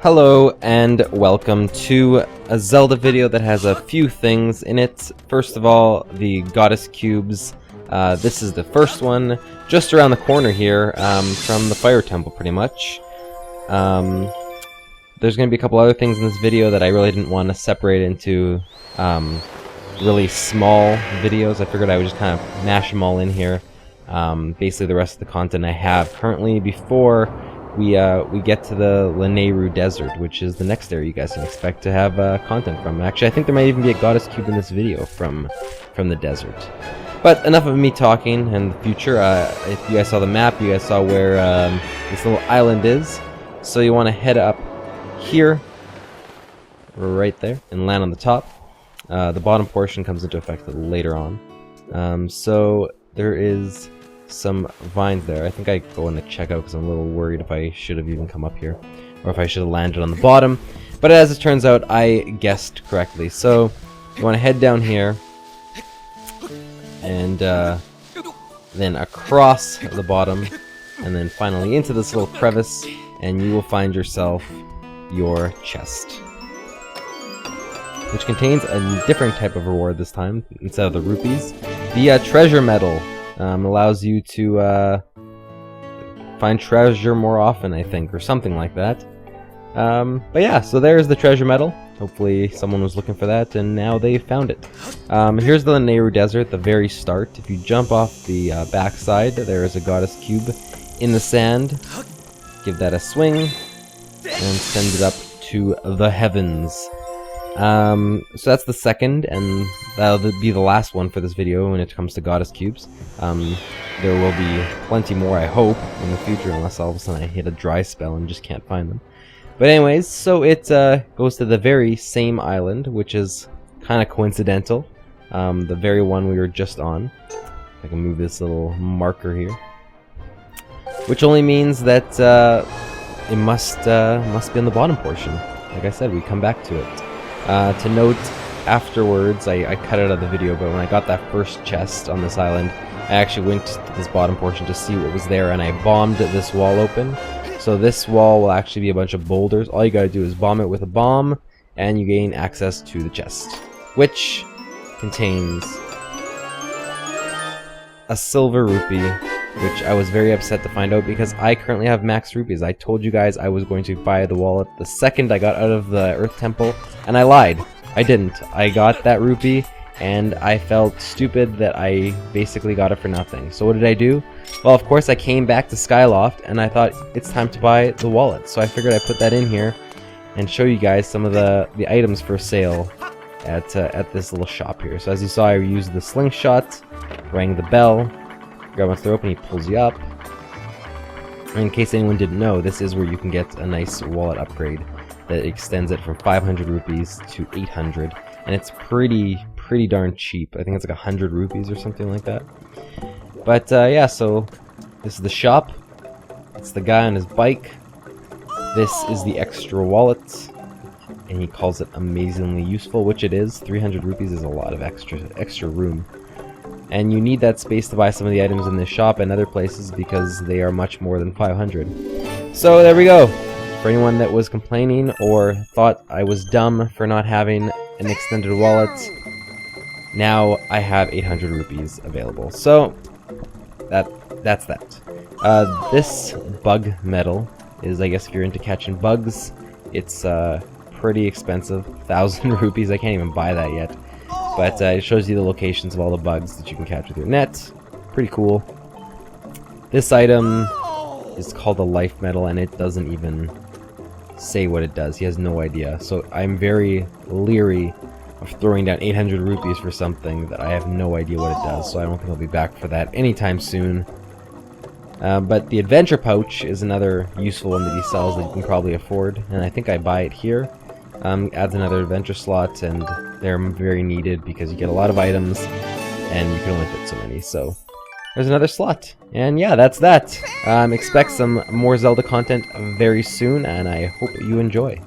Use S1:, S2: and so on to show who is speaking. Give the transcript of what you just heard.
S1: Hello and welcome to a Zelda video that has a few things in it. First of all, the goddess cubes. This is the first one, just around the corner here, from the fire temple pretty much. There's going to be a couple other things in this video that I really didn't want to separate into really small videos. I figured I would just kind of mash them all in here. Basically the rest of the content I have currently before we get to the Lanayru Desert, which is the next area you guys can expect to have content from. Actually, I think there might even be a goddess cube in this video from the desert. But enough of me talking in the future. If you guys saw the map, you guys saw where this little island is. So you want to head up here, right there, and land on the top. The bottom portion comes into effect later on. So there is some vines there. I think I go in to check out because I'm a little worried if I should have even come up here, or if I should have landed on the bottom. But as it turns out, I guessed correctly. So you want to head down here, and then across the bottom, and then finally into this little crevice, and you will find yourself your chest, which contains a different type of reward this time. Instead of the rupees, the treasure medal allows you to find treasure more often, I think, or something like that. But yeah, so there's the treasure medal. Hopefully someone was looking for that, and now they found it. Here's the Lanayru Desert, the very start. If you jump off the backside, there is a goddess cube in the sand. Give that a swing, and send it up to the heavens. So that's the second, and that'll be the last one for this video when it comes to goddess cubes. There will be plenty more, I hope, in the future, unless all of a sudden I hit a dry spell and just can't find them. But anyways, so it goes to the very same island, which is kind of coincidental. The very one we were just on. I can move this little marker here, which only means that it must be on the bottom portion. Like I said, we come back to it. To note, afterwards, I cut it out of the video, but when I got that first chest on this island, I actually went to this bottom portion to see what was there, and I bombed this wall open. So this wall will actually be a bunch of boulders. All you gotta do is bomb it with a bomb, and you gain access to the chest, which contains a silver rupee, which I was very upset to find out because I currently have max rupees. I told you guys I was going to buy the wallet the second I got out of the Earth Temple, and I lied. I didn't. I got that rupee, and I felt stupid that I basically got it for nothing. So what did I do? Well, of course I came back to Skyloft, and I thought it's time to buy the wallet. So I figured I'd put that in here and show you guys some of the items for sale at this little shop here. So as you saw, I used the slingshot, rang the bell, grab my throat, and he pulls you up. In case anyone didn't know, this is where you can get a nice wallet upgrade that extends it from 500 rupees to 800, and it's pretty darn cheap. I think it's like 100 rupees or something like that. But yeah, so this is the shop. It's the guy on his bike. This is the extra wallet, and he calls it amazingly useful, which it is. 300 rupees is a lot of extra room. And you need that space to buy some of the items in this shop and other places because they are much more than 500. So there we go. For anyone that was complaining or thought I was dumb for not having an extended wallet, now I have 800 rupees available. So that's that. This bug medal is, I guess, if you're into catching bugs. It's pretty expensive, 1,000 rupees. I can't even buy that yet. But it shows you the locations of all the bugs that you can catch with your net. Pretty cool. This item is called a life medal, and it doesn't even say what it does. He has no idea. So I'm very leery of throwing down 800 rupees for something that I have no idea what it does. So I don't think I'll be back for that anytime soon. But the adventure pouch is another useful one that he sells that you can probably afford. And I think I buy it here. Adds another adventure slot, and they're very needed because you get a lot of items and you can only fit so many. So there's another slot, and yeah, that's that. Expect some more Zelda content very soon, and I hope you enjoy.